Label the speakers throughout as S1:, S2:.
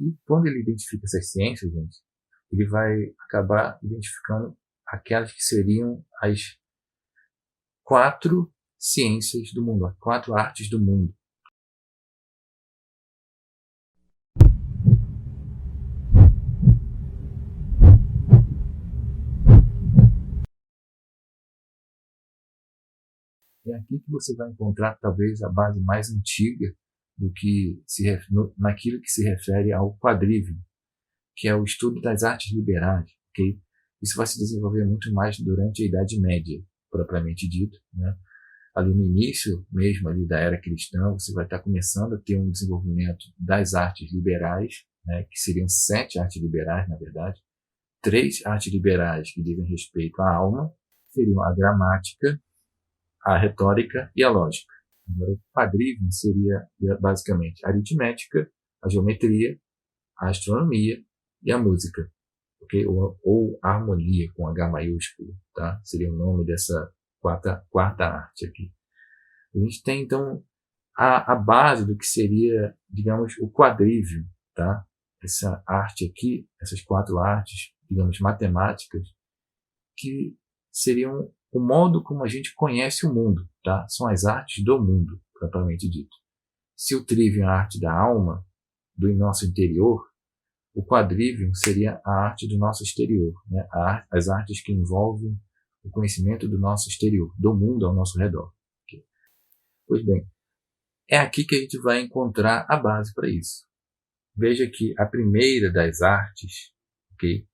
S1: E quando ele identifica essas ciências, gente, ele vai acabar identificando aquelas que seriam as 4 ciências do mundo, as 4 artes do mundo. É aqui que você vai encontrar talvez a base mais antiga do que naquilo que se refere ao quadrivium, que é o estudo das artes liberais. Okay? Isso vai se desenvolver muito mais durante a Idade Média, propriamente dito. Né? Ali no início mesmo ali da era cristã, você vai estar começando a ter um desenvolvimento das artes liberais, né? Que seriam 7 artes liberais, na verdade. 3 artes liberais que dizem respeito à alma seriam a gramática, a retórica e a lógica. Agora, o quadrivium seria basicamente a aritmética, a geometria, a astronomia e a música, okay? ou a harmonia com H maiúsculo, tá? Seria o nome dessa quarta arte aqui. A gente tem então a base do que seria, digamos, o quadrivium, tá? Essa arte aqui, essas 4 artes, digamos, matemáticas, que seriam o modo como a gente conhece o mundo, tá? São as artes do mundo, propriamente dito. Se o trivium é a arte da alma, do nosso interior, o quadrivium seria a arte do nosso exterior, né? As artes que envolvem o conhecimento do nosso exterior, do mundo ao nosso redor. Okay? Pois bem, é aqui que a gente vai encontrar a base para isso. Veja que a primeira das artes, okay?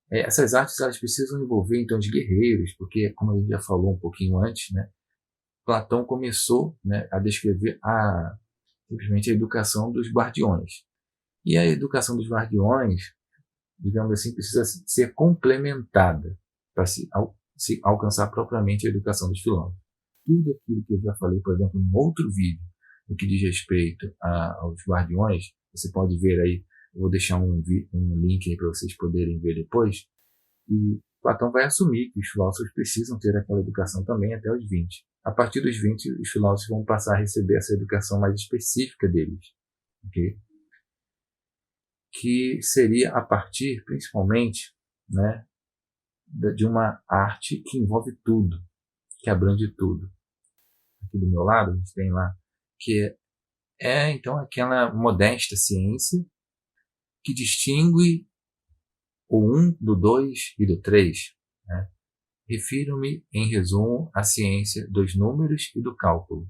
S1: Essas artes elas precisam envolver então os guerreiros, porque como a gente já falou um pouquinho antes, né? Platão começou, né, a descrever simplesmente a educação dos guardiões. E a educação dos guardiões, digamos assim, precisa ser complementada para se alcançar propriamente a educação dos filósofos. Tudo aquilo que eu já falei, por exemplo, em outro vídeo, no que diz respeito aos guardiões, você pode ver aí, eu vou deixar um link aí para vocês poderem ver depois, e Platão vai assumir que os filósofos precisam ter aquela educação também até os 20. A partir dos 20, os filósofos vão passar a receber essa educação mais específica deles, okay? Que seria a partir, principalmente, né, de uma arte que envolve tudo, que abrange tudo. Aqui do meu lado, a gente tem lá, que então aquela modesta ciência que distingue o 1 do 2 e do 3. Né? Refiro-me, em resumo, à ciência dos números e do cálculo.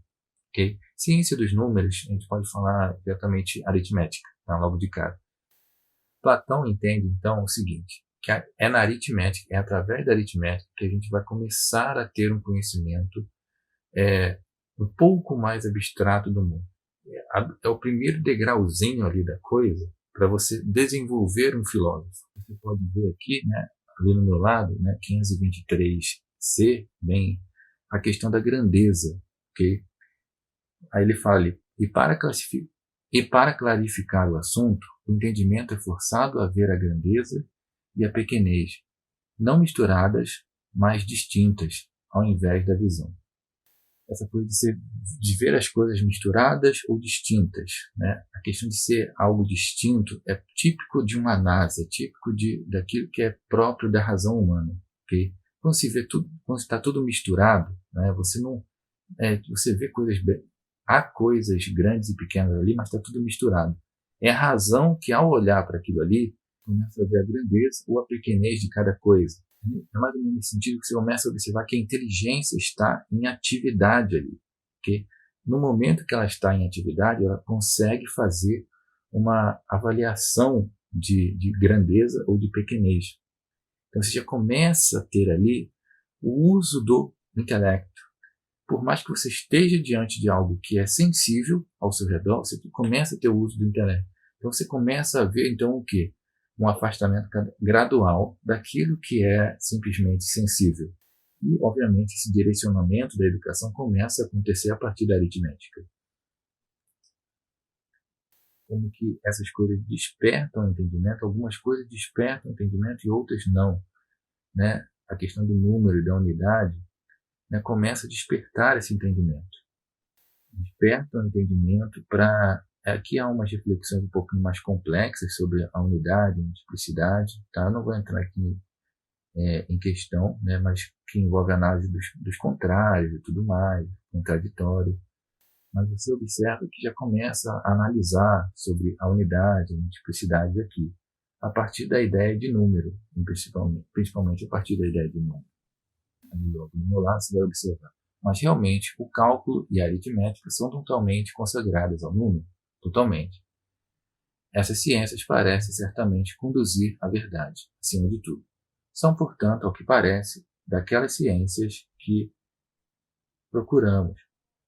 S1: Okay? Ciência dos números, a gente pode falar diretamente aritmética, tá? Logo de cara. Platão entende, então, o seguinte, que é na aritmética, é através da aritmética que a gente vai começar a ter um conhecimento um pouco mais abstrato do mundo. É o primeiro degrauzinho ali da coisa para você desenvolver um filósofo. Você pode ver aqui, né, ali no meu lado, né, 523C, bem, a questão da grandeza. Okay? Aí ele fala ali, e para clarificar o assunto, o entendimento é forçado a ver a grandeza e a pequenez, não misturadas, mas distintas, ao invés da visão. Essa coisa de ver as coisas misturadas ou distintas, né? A questão de ser algo distinto é típico de uma análise, é típico daquilo que é próprio da razão humana. Okay? Quando se vê tudo, quando está tudo misturado, né? Você vê há coisas grandes e pequenas ali, mas está tudo misturado. É a razão que, ao olhar para aquilo ali, começa a ver a grandeza ou a pequenez de cada coisa. É mais ou menos nesse sentido que você começa a observar que a inteligência está em atividade ali. Okay? No momento que ela está em atividade, ela consegue fazer uma avaliação de grandeza ou de pequenez. Então você já começa a ter ali o uso do intelecto. Por mais que você esteja diante de algo que é sensível ao seu redor, você começa a ter o uso do intelecto. Então você começa a ver então o quê? Um afastamento gradual daquilo que é simplesmente sensível. E, obviamente, esse direcionamento da educação começa a acontecer a partir da aritmética. Como que essas coisas despertam o entendimento, algumas coisas despertam o entendimento e outras não. Né? A questão do número e da unidade, né, começa a despertar esse entendimento. Desperta o entendimento para Aqui há umas reflexões um pouquinho mais complexas sobre a unidade, a multiplicidade, tá? Eu não vou entrar aqui em questão, né, mas que envolve a análise dos contrários e tudo mais, contraditório. Mas você observa que já começa a analisar sobre a unidade, a multiplicidade aqui, a partir da ideia de número, principalmente a partir da ideia de número. Ali logo do meu lado você vai observar. Mas realmente o cálculo e a aritmética são totalmente consagradas ao número, totalmente. Essas ciências parecem certamente conduzir à verdade, acima de tudo. São, portanto, ao que parece, daquelas ciências que procuramos.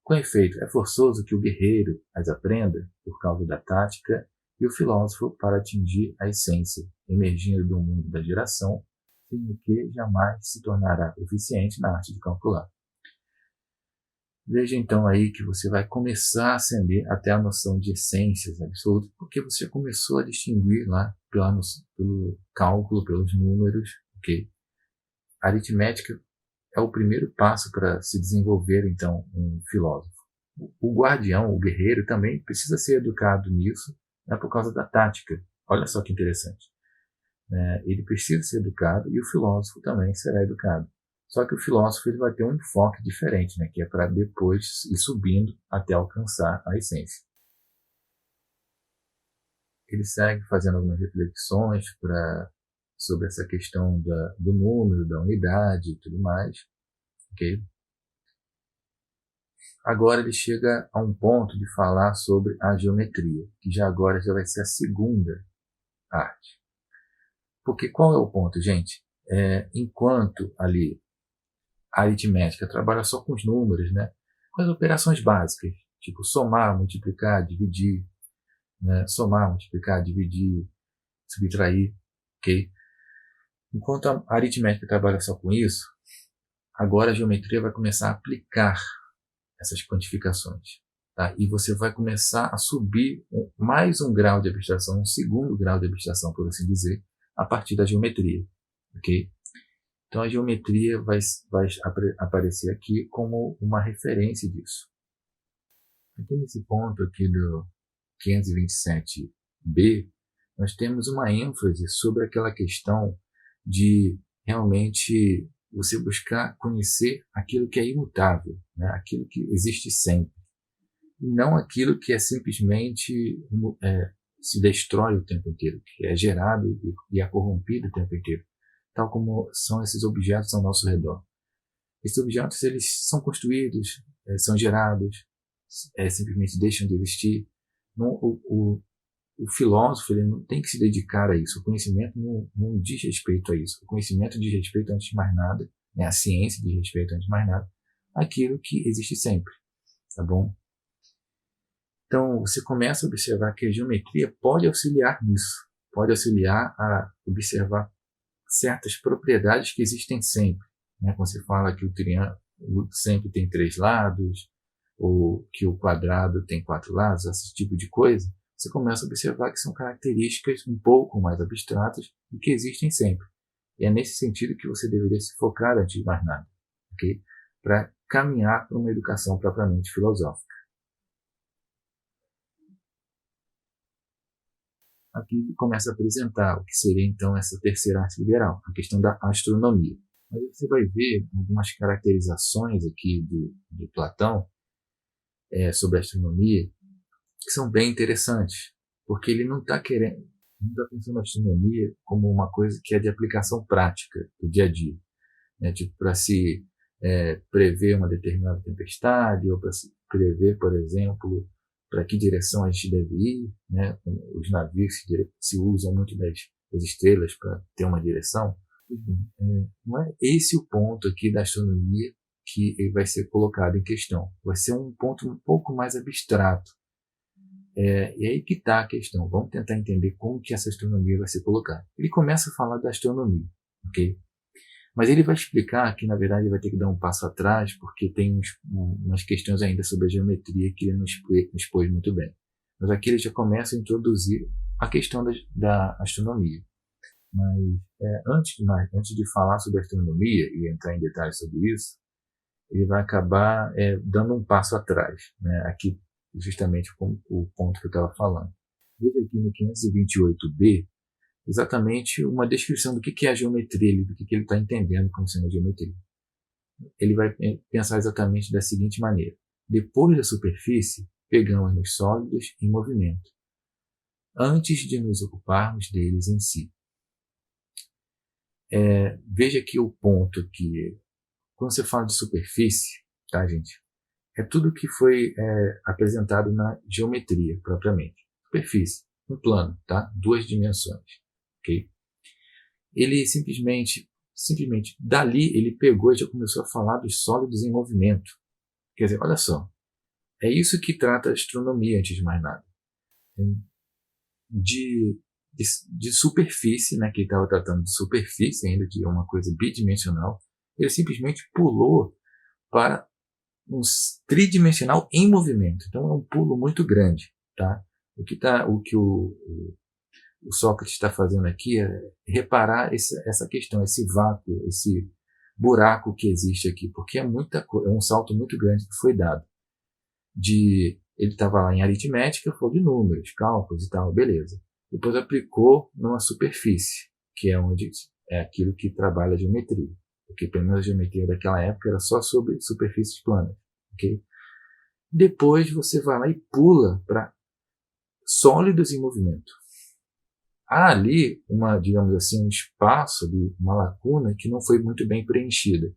S1: Com efeito, é forçoso que o guerreiro as aprenda por causa da tática e o filósofo para atingir a essência, emergindo do mundo da geração, sem o que jamais se tornará eficiente na arte de calcular. Veja então aí que você vai começar a acender até a noção de essências absolutas, porque você começou a distinguir lá pelo cálculo, pelos números, ok? A aritmética é o primeiro passo para se desenvolver, então, um filósofo. O guardião, o guerreiro, também precisa ser educado nisso, né, por causa da tática. Olha só que interessante. Ele precisa ser educado e o filósofo também será educado. Só que o filósofo ele vai ter um enfoque diferente, né, que é para depois ir subindo até alcançar a essência. Ele segue fazendo algumas reflexões sobre essa questão do número, da unidade e tudo mais. Okay? Agora ele chega a um ponto de falar sobre a geometria, que agora já vai ser a segunda arte. Porque qual é o ponto, gente? Enquanto ali a aritmética trabalha só com os números, né? Com as operações básicas, tipo somar, multiplicar, dividir, né? Somar, multiplicar, dividir, subtrair, ok? Enquanto a aritmética trabalha só com isso, agora a geometria vai começar a aplicar essas quantificações. Tá? E você vai começar a subir mais um grau de abstração, um segundo grau de abstração, por assim dizer, a partir da geometria. Okay? Então a geometria vai aparecer aqui como uma referência disso. Aqui nesse ponto aqui do 527b, nós temos uma ênfase sobre aquela questão de realmente você buscar conhecer aquilo que é imutável, né? Aquilo que existe sempre, e não aquilo que é simplesmente se destrói o tempo inteiro, que é gerado e é corrompido o tempo inteiro, tal como são esses objetos ao nosso redor. Esses objetos eles são construídos, são gerados, simplesmente deixam de existir. O filósofo ele não tem que se dedicar a isso. O conhecimento não diz respeito a isso. O conhecimento diz respeito, antes de mais nada, né? A ciência diz respeito, antes de mais nada, àquilo que existe sempre. Tá bom? Então, você começa a observar que a geometria pode auxiliar nisso. Pode auxiliar a observar certas propriedades que existem sempre. Né? Quando você fala que o triângulo sempre tem 3 lados, ou que o quadrado tem 4 lados, esse tipo de coisa, você começa a observar que são características um pouco mais abstratas e que existem sempre. E é nesse sentido que você deveria se focar antes de mais nada, okay? Para caminhar para uma educação propriamente filosófica. Aqui começa a apresentar o que seria então essa terceira arte liberal, a questão da astronomia. Mas você vai ver algumas caracterizações aqui de Platão sobre a astronomia que são bem interessantes, porque ele não está pensando na astronomia como uma coisa que é de aplicação prática do dia a dia, né? Tipo para se prever uma determinada tempestade, ou para se prever, por exemplo, para que direção a gente deve ir, né? Os navios se usam muito das estrelas para ter uma direção. Não é esse o ponto aqui da astronomia que ele vai ser colocado em questão. Vai ser um ponto um pouco mais abstrato. E aí que está a questão. Vamos tentar entender como que essa astronomia vai ser colocada. Ele começa a falar da astronomia, ok? Mas ele vai explicar que, na verdade, ele vai ter que dar um passo atrás, porque tem umas questões ainda sobre a geometria que ele não expôs muito bem. Mas aqui ele já começa a introduzir a questão da astronomia. Mas antes de falar sobre a astronomia e entrar em detalhes sobre isso, ele vai acabar dando um passo atrás, né? Aqui justamente como o ponto que eu estava falando. Veja aqui no 528b exatamente uma descrição do que é a geometria, do que ele está entendendo como sendo a geometria. Ele vai pensar exatamente da seguinte maneira: depois da superfície, pegamos nos sólidos em movimento, antes de nos ocuparmos deles em si. Veja aqui o ponto que, quando você fala de superfície, tá, gente? É tudo que foi apresentado na geometria, propriamente. Superfície, um plano, tá? 2 dimensões, ok? Ele simplesmente, dali ele pegou e já começou a falar dos sólidos em movimento. Quer dizer, olha só, é isso que trata a astronomia, antes de mais nada. De superfície, né, que ele estava tratando de superfície ainda, de uma coisa bidimensional, ele simplesmente pulou para um tridimensional em movimento. Então é um pulo muito grande, tá? O que o Sócrates está fazendo aqui é reparar essa questão, esse vácuo, esse buraco que existe aqui, porque é um salto muito grande que foi dado. Ele estava lá em aritmética, falou de números, cálculos e tal, beleza. Depois aplicou numa superfície, que é onde é aquilo que trabalha a geometria. Porque pelo menos a geometria daquela época era só sobre superfícies planas. Okay? Depois você vai lá e pula para sólidos em movimento. Há ali digamos assim, um espaço, uma lacuna que não foi muito bem preenchida,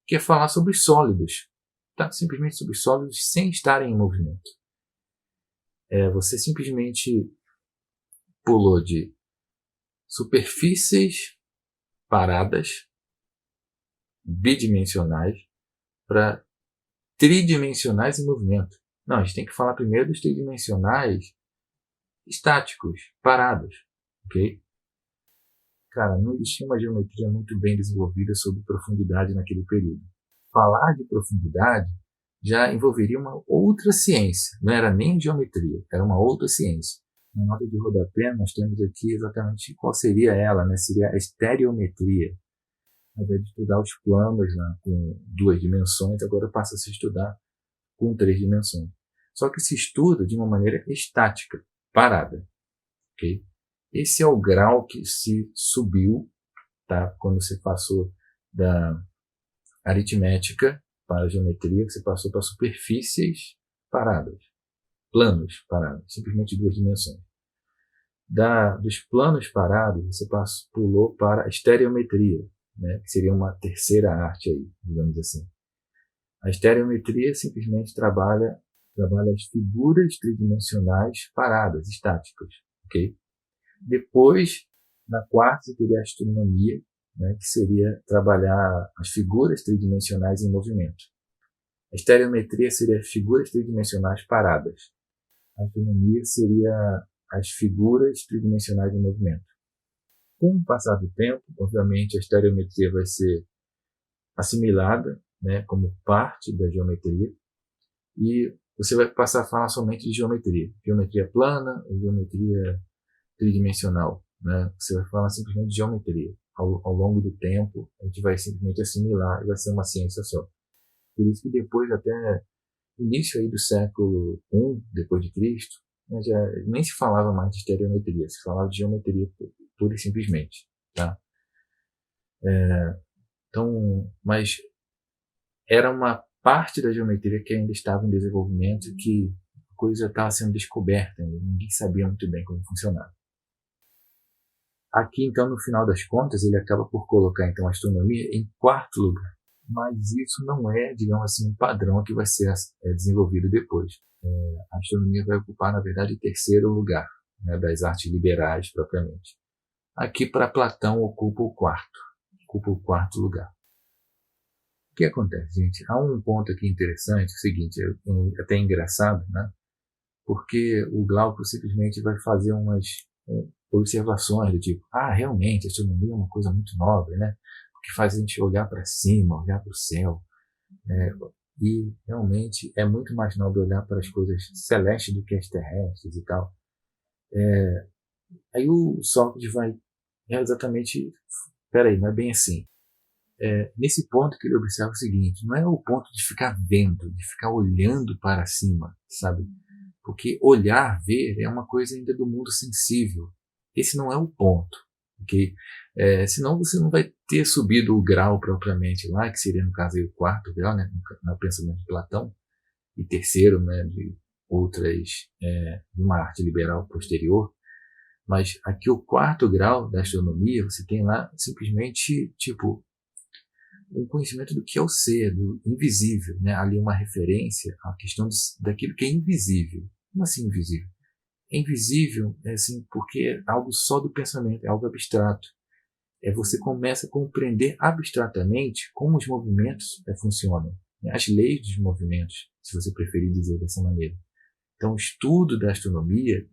S1: que é falar sobre sólidos. Tá? Simplesmente sobre sólidos sem estarem em movimento. Você simplesmente pulou de superfícies paradas, bidimensionais, para tridimensionais em movimento. Não, a gente tem que falar primeiro dos tridimensionais estáticos, parados. Ok? Cara, não existia uma geometria muito bem desenvolvida sobre profundidade naquele período. Falar de profundidade já envolveria uma outra ciência. Não era nem geometria, era uma outra ciência. Na nota de rodapé, nós temos aqui exatamente qual seria ela, né? Seria a estereometria. Ao invés de estudar os planos lá com 2 dimensões, agora passa a se estudar com 3 dimensões. Só que se estuda de uma maneira estática, parada. Okay? Esse é o grau que se subiu, tá? Quando você passou da aritmética para a geometria, você passou para superfícies paradas, planos parados, simplesmente 2 dimensões. Dos planos parados, você pulou para a estereometria, né? Que seria uma terceira arte aí, digamos assim. A estereometria simplesmente trabalha as figuras tridimensionais paradas, estáticas, ok? Depois, na quarta, você teria a astronomia, né, que seria trabalhar as figuras tridimensionais em movimento. A estereometria seria as figuras tridimensionais paradas. A astronomia seria as figuras tridimensionais em movimento. Com o passar do tempo, obviamente, a estereometria vai ser assimilada, né, como parte da geometria, e você vai passar a falar somente de geometria. Geometria plana ou geometria tridimensional. Né? Você vai falar simplesmente de geometria. Ao longo do tempo, a gente vai simplesmente assimilar e vai ser uma ciência só. Por isso que depois, até início aí do século I depois de Cristo, né, já nem se falava mais de estereometria, se falava de geometria pura e simplesmente. Tá? Então, mas era uma parte da geometria que ainda estava em desenvolvimento, que a coisa estava sendo descoberta, ninguém sabia muito bem como funcionava. Aqui, então, no final das contas, ele acaba por colocar então a astronomia em 4º lugar. Mas isso não é, digamos assim, um padrão que vai ser desenvolvido depois. A astronomia vai ocupar, na verdade, o 3º lugar, né, das artes liberais propriamente. Aqui, para Platão, ocupa o 4º lugar. O que acontece, gente? Há um ponto aqui interessante, o seguinte, é até engraçado, né? Porque o Glauco simplesmente vai fazer umas observações do tipo, realmente, a astronomia é uma coisa muito nobre, né? Porque faz a gente olhar para cima, olhar para o céu, né? E realmente é muito mais nobre olhar para as coisas celestes do que as terrestres e tal. Aí o Sócrates vai exatamente, peraí, não é bem assim. Nesse ponto que ele observa o seguinte, não é o ponto de ficar vendo, de ficar olhando para cima, sabe? Porque olhar, ver, é uma coisa ainda do mundo sensível. Esse não é o ponto. Okay? Senão você não vai ter subido o grau propriamente lá, que seria no caso aí, o quarto grau, né, no pensamento de Platão, e terceiro, né, de de uma arte liberal posterior. Mas aqui o quarto grau da astronomia, você tem lá simplesmente tipo um conhecimento do que é o ser, do invisível, né? Ali uma referência à questão daquilo que é invisível. Como assim invisível? É invisível, assim, porque é algo só do pensamento, é algo abstrato. Você começa a compreender abstratamente como os movimentos funcionam, né? As leis dos movimentos, se você preferir dizer dessa maneira. Então, o estudo da astronomia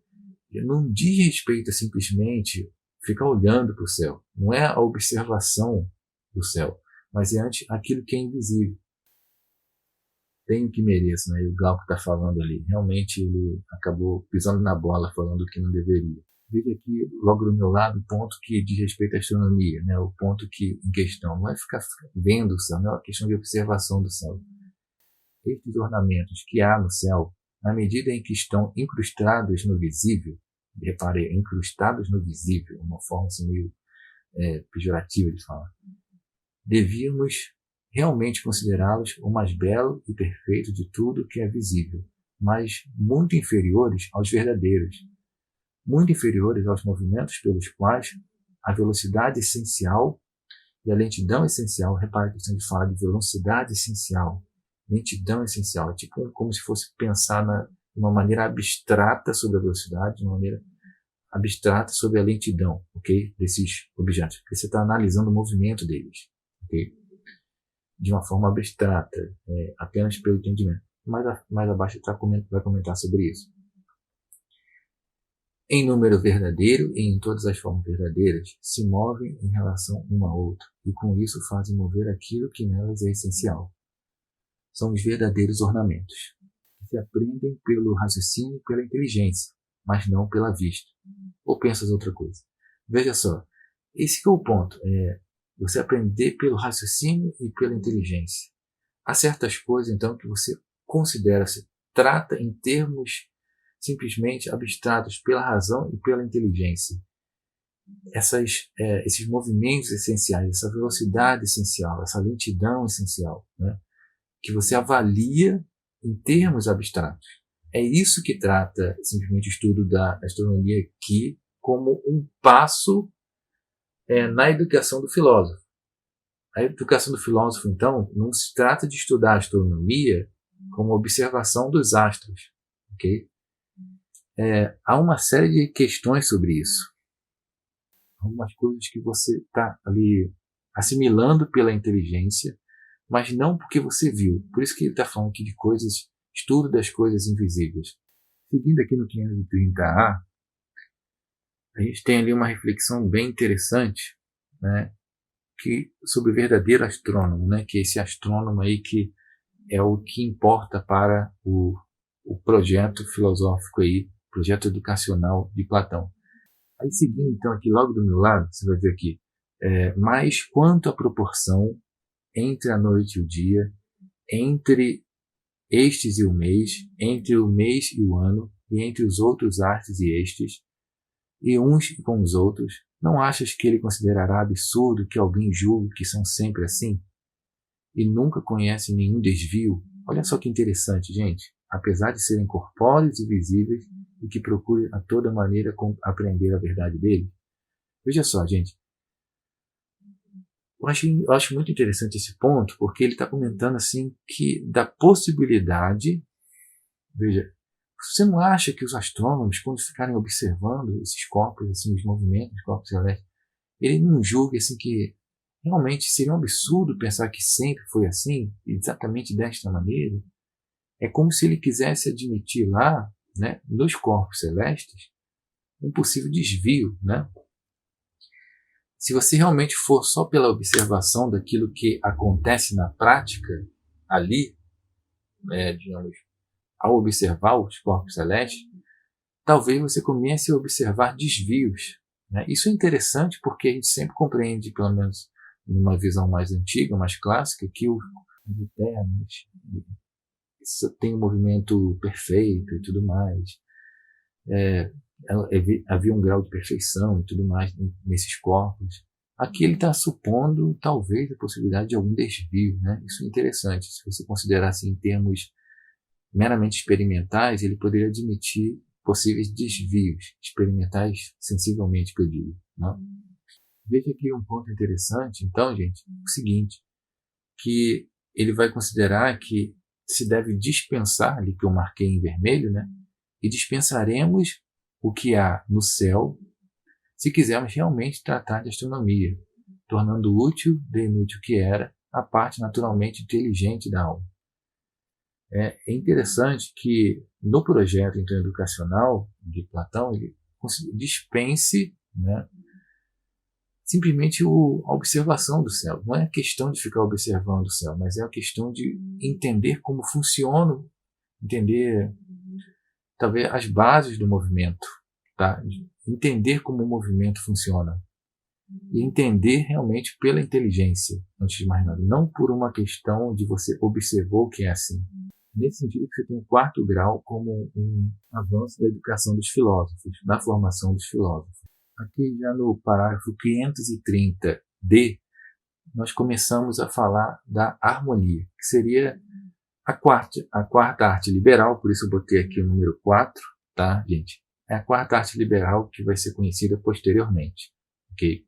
S1: não diz respeito a simplesmente ficar olhando para o céu. Não é a observação do céu, mas é antes aquilo que é invisível. Tem o que mereça, né? E o Glauco está falando ali. Realmente ele acabou pisando na bola, falando o que não deveria. Veja aqui, logo do meu lado, o ponto que diz respeito à astronomia, né? O ponto que em questão não é ficar vendo o céu, não é uma questão de observação do céu. Estes ornamentos que há no céu, na medida em que estão incrustados no visível, repare, incrustados no visível, uma forma assim meio pejorativa de falar, devíamos realmente considerá-los o mais belo e perfeito de tudo que é visível, mas muito inferiores aos verdadeiros, muito inferiores aos movimentos pelos quais a velocidade essencial e a lentidão essencial, repare que a gente fala de velocidade essencial, lentidão essencial, é tipo como se fosse pensar de uma maneira abstrata sobre a velocidade, de uma maneira abstrata sobre a lentidão, ok? Desses objetos, porque você está analisando o movimento deles, ok? De uma forma abstrata, apenas pelo entendimento. Mais abaixo vai comentar sobre isso. Em número verdadeiro e em todas as formas verdadeiras, se movem em relação uma a outra, e com isso fazem mover aquilo que nelas é essencial. São os verdadeiros ornamentos, que se aprendem pelo raciocínio e pela inteligência, mas não pela vista. Ou pensas outra coisa? Veja só, esse que é o ponto, você aprender pelo raciocínio e pela inteligência. Há certas coisas, então, que você considera, se trata em termos simplesmente abstratos pela razão e pela inteligência. Esses movimentos essenciais, essa velocidade essencial, essa lentidão essencial, né, que você avalia em termos abstratos. É isso que trata simplesmente o estudo da astronomia aqui como um passo na educação do filósofo. A educação do filósofo, então, não se trata de estudar a astronomia como observação dos astros. Okay? Há uma série de questões sobre isso. Algumas coisas que você está ali assimilando pela inteligência, mas não porque você viu. Por isso que ele está falando aqui de coisas, estudo das coisas invisíveis. Seguindo aqui no 530A, a gente tem ali uma reflexão bem interessante, né, sobre o verdadeiro astrônomo, né, que é esse astrônomo aí que é o que importa para o projeto filosófico aí, projeto educacional de Platão. Aí seguindo então aqui logo do meu lado, você vai ver aqui, mas quanto à proporção entre a noite e o dia, entre estes e o mês, entre o mês e o ano, e entre os outros artes e estes, e uns com os outros, não achas que ele considerará absurdo que alguém julgue que são sempre assim? E nunca conhece nenhum desvio? Olha só que interessante, gente. Apesar de serem corpóreos e visíveis, e que procure a toda maneira aprender a verdade dele. Veja só, gente. Eu acho muito interessante esse ponto, porque ele está comentando assim que da possibilidade, veja, você não acha que os astrônomos, quando ficarem observando esses corpos, assim, os movimentos dos corpos celestes, ele não julga assim que realmente seria um absurdo pensar que sempre foi assim, exatamente desta maneira? É como se ele quisesse admitir lá, né, nos corpos celestes, um possível desvio, né? Se você realmente for só pela observação daquilo que acontece na prática ali, digamos, ao observar os corpos celestes, talvez você comece a observar desvios, né? Isso é interessante porque a gente sempre compreende, pelo menos numa visão mais antiga, mais clássica, que os eternos, tem um movimento perfeito e tudo mais. Havia um grau de perfeição e tudo mais nesses corpos. Aqui ele está supondo, talvez, a possibilidade de algum desvio, né? Isso é interessante. Se você considerar assim, em termos meramente experimentais, ele poderia admitir possíveis desvios experimentais, sensivelmente, que eu digo, né? Veja aqui um ponto interessante, então, gente, o seguinte, que ele vai considerar que se deve dispensar, ali que eu marquei em vermelho, né? E dispensaremos o que há no céu, se quisermos realmente tratar de astronomia, tornando útil de inútil que era a parte naturalmente inteligente da alma. É interessante que no projeto então, educacional de Platão, ele dispense, né, simplesmente a observação do céu. Não é a questão de ficar observando o céu, mas é a questão de entender como funciona, entender talvez as bases do movimento, tá? Entender como o movimento funciona e entender realmente pela inteligência, antes de mais nada, não por uma questão de você observar o que é assim. Nesse sentido, você tem o 4º grau como um avanço da educação dos filósofos, da formação dos filósofos. Aqui já no parágrafo 530d, nós começamos a falar da harmonia, que seria a quarta arte liberal, por isso eu botei aqui o número 4, tá, gente? É a quarta arte liberal que vai ser conhecida posteriormente, ok?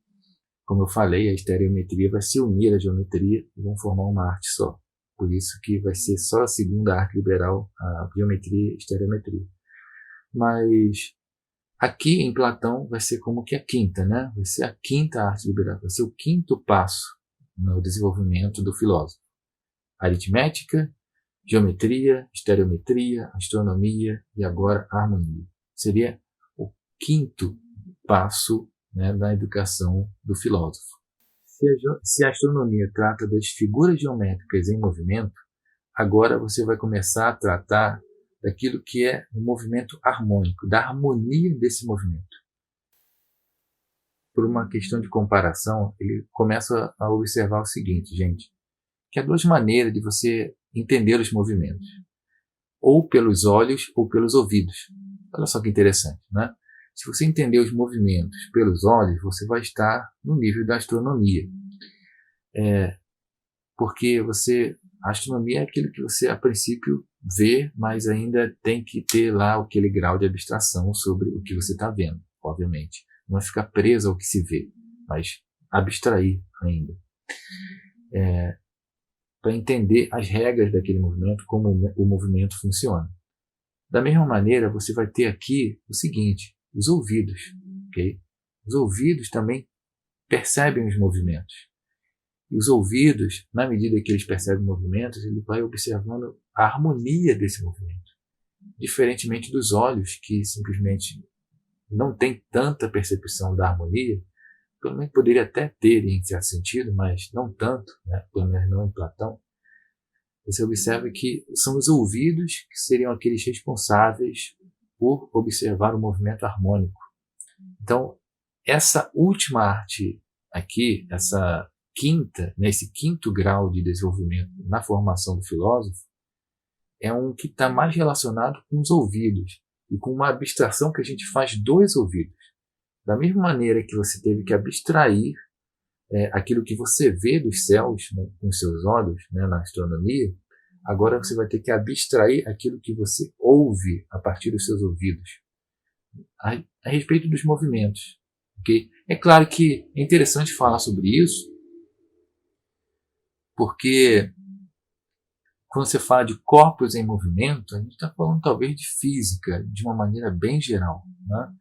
S1: Como eu falei, a estereometria vai se unir à geometria e vão formar uma arte só. Por isso que vai ser só a segunda arte liberal, a geometria e a estereometria. Mas aqui em Platão vai ser como que a quinta, né? Vai ser a quinta arte liberal, vai ser o 5º passo no desenvolvimento do filósofo. Aritmética, geometria, estereometria, astronomia e agora a harmonia. Seria o 5º passo, né, da educação do filósofo. Se a astronomia trata das figuras geométricas em movimento, agora você vai começar a tratar daquilo que é o movimento harmônico, da harmonia desse movimento. Por uma questão de comparação, ele começa a observar o seguinte, gente, que há 2 maneiras de você entender os movimentos, ou pelos olhos ou pelos ouvidos. Olha só que interessante, né? Se você entender os movimentos pelos olhos, você vai estar no nível da astronomia. Porque a astronomia é aquilo que você, a princípio, vê, mas ainda tem que ter lá aquele grau de abstração sobre o que você está vendo, obviamente. Não é ficar preso ao que se vê, mas abstrair ainda. Para entender as regras daquele movimento, como o movimento funciona. Da mesma maneira, você vai ter aqui o seguinte, os ouvidos. Okay? Os ouvidos também percebem os movimentos. E os ouvidos, na medida que eles percebem movimentos, ele vai observando a harmonia desse movimento. Diferentemente dos olhos, que simplesmente não têm tanta percepção da harmonia, pelo menos poderia até ter em certo sentido, mas não tanto, né? Pelo menos não em Platão. Você observa que são os ouvidos que seriam aqueles responsáveis por observar o movimento harmônico. Então, essa última arte aqui, essa quinta, né, esse 5º grau de desenvolvimento na formação do filósofo, é um que está mais relacionado com os ouvidos e com uma abstração que a gente faz dos ouvidos. Da mesma maneira que você teve que abstrair aquilo que você vê dos céus, né, com os seus olhos, né, na astronomia, agora você vai ter que abstrair aquilo que você ouve a partir dos seus ouvidos, a respeito dos movimentos. Okay? É claro que é interessante falar sobre isso, porque quando você fala de corpos em movimento, a gente está falando talvez de física, de uma maneira bem geral. Né?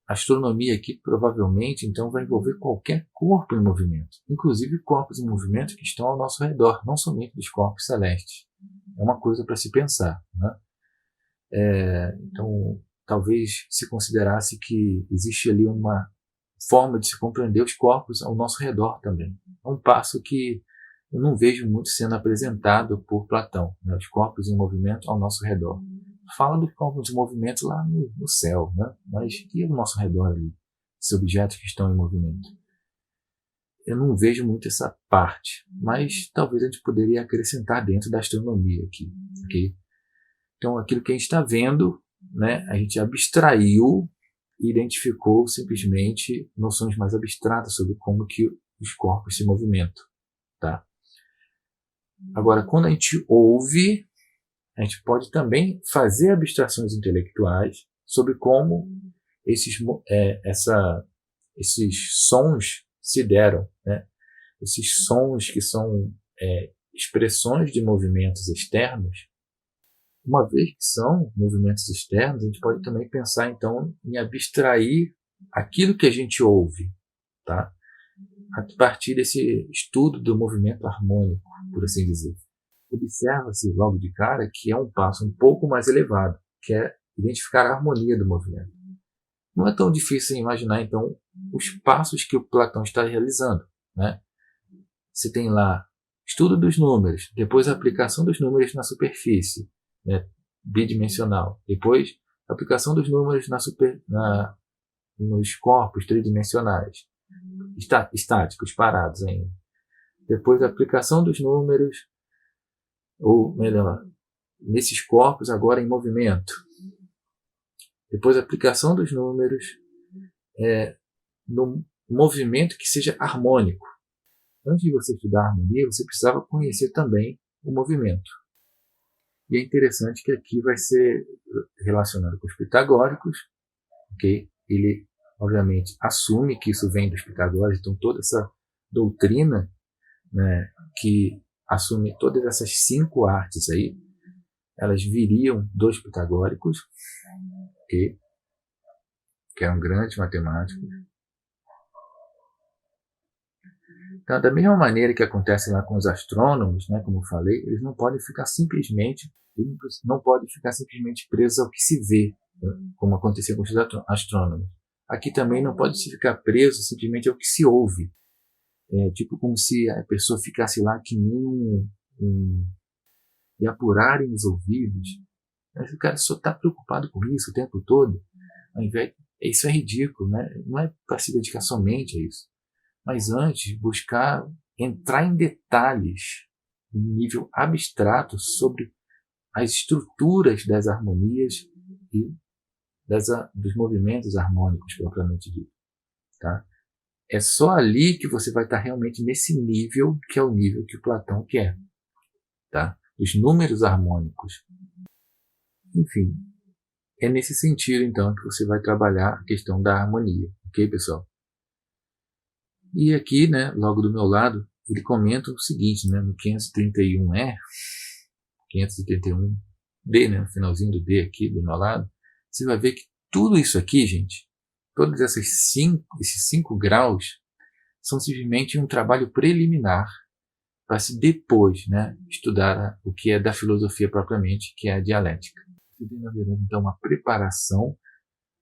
S1: A astronomia aqui provavelmente então vai envolver qualquer corpo em movimento, inclusive corpos em movimento que estão ao nosso redor, não somente dos corpos celestes. É uma coisa para se pensar. Né? Então, talvez se considerasse que existe ali uma forma de se compreender os corpos ao nosso redor também. É um passo que eu não vejo muito sendo apresentado por Platão, né? Os corpos em movimento ao nosso redor. Fala dos corpos em movimento lá no céu, né? Mas e ao nosso redor ali? Esses objetos que estão em movimento. eu não vejo muito essa parte, mas talvez a gente poderia acrescentar dentro da astronomia aqui, ok? Então, aquilo que a gente está vendo, né, a gente abstraiu e identificou simplesmente noções mais abstratas sobre como que os corpos se movimentam, tá? Agora, quando a gente ouve, a gente pode também fazer abstrações intelectuais sobre como esses sons se deram, né? Esses sons que são expressões de movimentos externos. Uma vez que são movimentos externos, a gente pode também pensar, então, em abstrair aquilo que a gente ouve, tá? A partir desse estudo do movimento harmônico, por assim dizer. Observa-se logo de cara que é um passo um pouco mais elevado, que é identificar a harmonia do movimento. Não é tão difícil imaginar, então, os passos que o Platão está realizando, né? Você tem lá estudo dos números, depois a aplicação dos números na superfície, né, bidimensional, depois a aplicação dos números nos corpos tridimensionais, estáticos, parados ainda. Depois a aplicação dos números, ou melhor, nesses corpos agora em movimento. Depois a aplicação dos números no movimento que seja harmônico. Antes de você estudar a harmonia, você precisava conhecer também o movimento. E é interessante que aqui vai ser relacionado com os pitagóricos, ok? Ele, obviamente, assume que isso vem dos pitagóricos, então toda essa doutrina, né, que assume todas essas 5 artes aí, elas viriam dos pitagóricos, okay? Que eram grandes matemáticos. Então, da mesma maneira que acontece lá com os astrônomos, né, como eu falei, eles não podem ficar simplesmente presos ao que se vê, né, como acontecia com os astrônomos. Aqui também não pode se ficar preso simplesmente ao que se ouve. Tipo como se a pessoa ficasse lá que nem e apurarem os ouvidos. Mas o cara só está preocupado com isso o tempo todo. Ao invés, isso é ridículo, né? Não é para se dedicar somente a isso. Mas antes, buscar entrar em detalhes, em nível abstrato, sobre as estruturas das harmonias e dos movimentos harmônicos, propriamente dito. Tá? É só ali que você vai estar realmente nesse nível, que é o nível que o Platão quer. Tá? Os números harmônicos. Enfim, é nesse sentido, então, que você vai trabalhar a questão da harmonia. Ok, pessoal? E aqui, né, logo do meu lado, ele comenta o seguinte, né, no 531E, 531D, né, no finalzinho do D aqui do meu lado, você vai ver que tudo isso aqui, gente, todos esses 5 graus, são simplesmente um trabalho preliminar para se depois, né, estudar o que é da filosofia propriamente, que é a dialética. Você tem, na verdade, então, uma preparação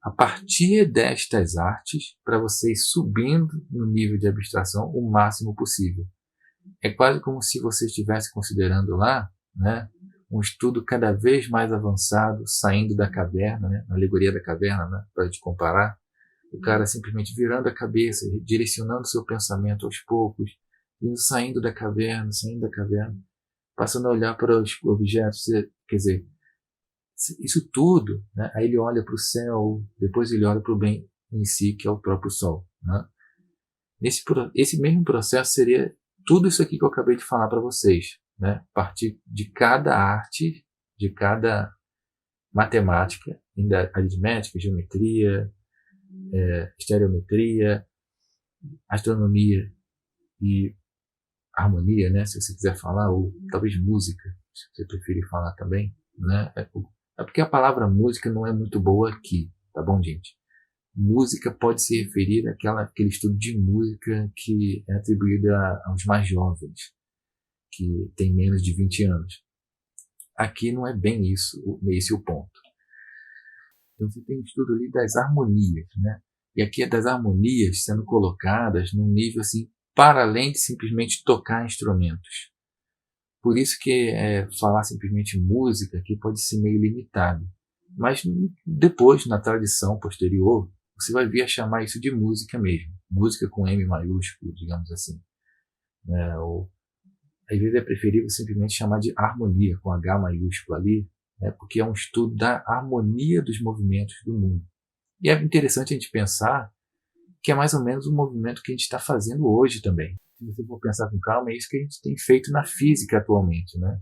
S1: a partir destas artes para você ir subindo no nível de abstração o máximo possível. É quase como se você estivesse considerando lá, né, um estudo cada vez mais avançado, saindo da caverna, né, na alegoria da caverna, né, para a gente comparar, o cara simplesmente virando a cabeça, direcionando seu pensamento aos poucos, indo saindo da caverna, passando a olhar para os objetos, quer dizer, isso tudo, né? Aí ele olha para o céu, depois ele olha para o bem em si, que é o próprio Sol. Né? Esse mesmo processo seria tudo isso aqui que eu acabei de falar para vocês. Né? A partir de cada arte, de cada matemática, ainda aritmética, geometria, estereometria, astronomia e harmonia, né? Se você quiser falar, ou talvez música, se você preferir falar também. Né? É porque a palavra música não é muito boa aqui, tá bom, gente? Música pode se referir àquele estudo de música que é atribuído aos mais jovens, que tem menos de 20 anos. Aqui não é bem esse o ponto. Então você tem um estudo ali das harmonias, né? E aqui é das harmonias sendo colocadas num nível assim, para além de simplesmente tocar instrumentos. Por isso que falar simplesmente música aqui pode ser meio limitado. Mas depois, na tradição posterior, você vai vir a chamar isso de música mesmo. música com M maiúsculo, digamos assim, né? Ou às vezes é preferível simplesmente chamar de harmonia com H maiúsculo ali, né? Porque é um estudo da harmonia dos movimentos do mundo. E é interessante a gente pensar que é mais ou menos o movimento que a gente está fazendo hoje também. Se você for pensar com calma, é isso que a gente tem feito na física atualmente, né?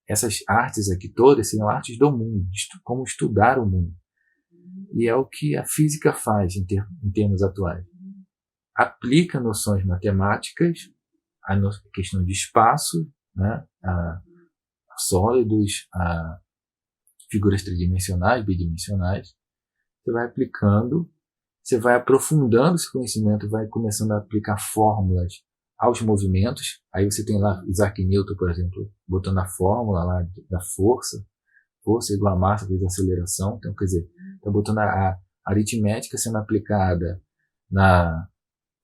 S1: Essas artes aqui todas são artes do mundo, como estudar o mundo. E é o que a física faz em termos atuais. Aplica noções matemáticas à questão de espaço, né? A sólidos, a figuras tridimensionais, bidimensionais. Você vai aplicando, você vai aprofundando esse conhecimento, vai começando a aplicar fórmulas aos movimentos. Aí você tem lá Isaac Newton, por exemplo, botando a fórmula lá da força igual a massa vezes a aceleração. Então, quer dizer, está botando a aritmética sendo aplicada na,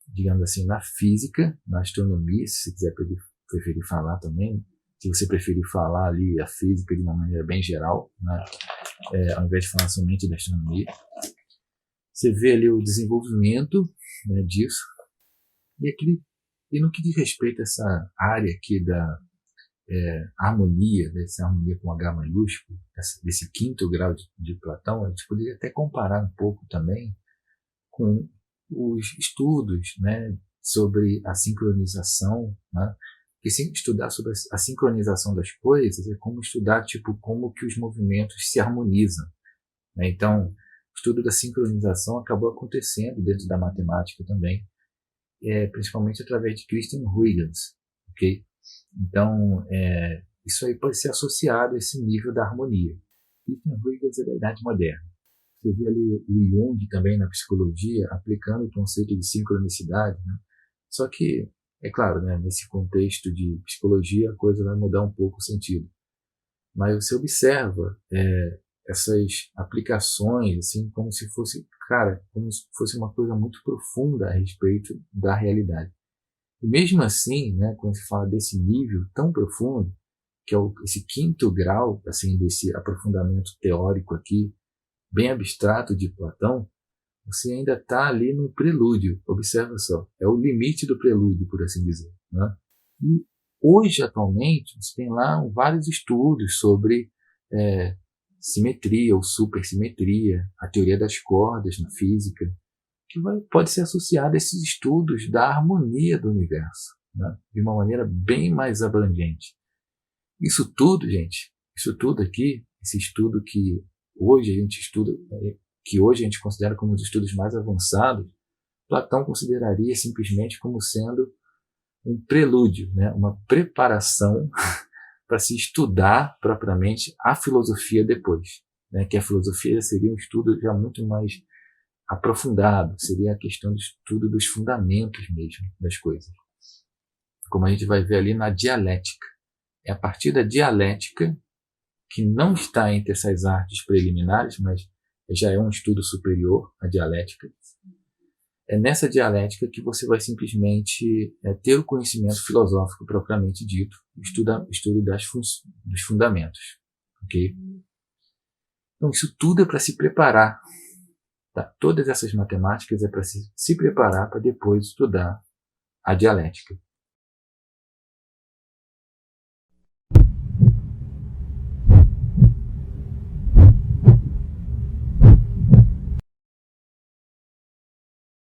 S1: digamos assim, na física, na astronomia, se você quiser preferir falar também, se você preferir falar ali a física de uma maneira bem geral, né, ao invés de falar somente da astronomia. Você vê ali o desenvolvimento, né, disso, e no que diz respeito a essa área aqui da harmonia, dessa harmonia com H maiúsculo, desse quinto grau de Platão, a gente poderia até comparar um pouco também com os estudos, né, sobre a sincronização, né? Porque estudar sobre a sincronização das coisas é como estudar tipo como que os movimentos se harmonizam, né? Então, o estudo da sincronização acabou acontecendo dentro da matemática também, principalmente através de Christian Huygens, ok? Então, isso aí pode ser associado a esse nível da harmonia. Christian Huygens é da Idade Moderna. Você vê ali o Jung também na psicologia aplicando o conceito de sincronicidade, né? Só que, é claro, né, nesse contexto de psicologia a coisa vai mudar um pouco o sentido. Mas você observa essas aplicações assim como se fosse, como se fosse uma coisa muito profunda a respeito da realidade. E mesmo assim, né, quando se fala desse nível tão profundo, que é esse quinto grau assim, desse aprofundamento teórico aqui, bem abstrato de Platão, você ainda está ali no prelúdio. Observa só, é o limite do prelúdio, por assim dizer, né? E hoje, atualmente, você tem lá vários estudos sobre simetria ou supersimetria, a teoria das cordas na física, que pode ser associada a esses estudos da harmonia do universo, né? De uma maneira bem mais abrangente. Isso tudo, gente, isso tudo aqui, esse estudo que hoje a gente estuda, que hoje a gente considera como um dos estudos mais avançados, Platão consideraria simplesmente como sendo um prelúdio, né? Uma preparação para se estudar propriamente a filosofia depois, né? Que a filosofia seria um estudo já muito mais aprofundado, seria a questão do estudo dos fundamentos mesmo das coisas. Como a gente vai ver ali na dialética. É a partir da dialética, que não está entre essas artes preliminares, mas já é um estudo superior, a dialética. É nessa dialética que você vai simplesmente ter o conhecimento filosófico propriamente dito, estudo dos fundamentos. Okay? Então, isso tudo é para se preparar. Tá? Todas essas matemáticas é para se preparar para depois estudar a dialética.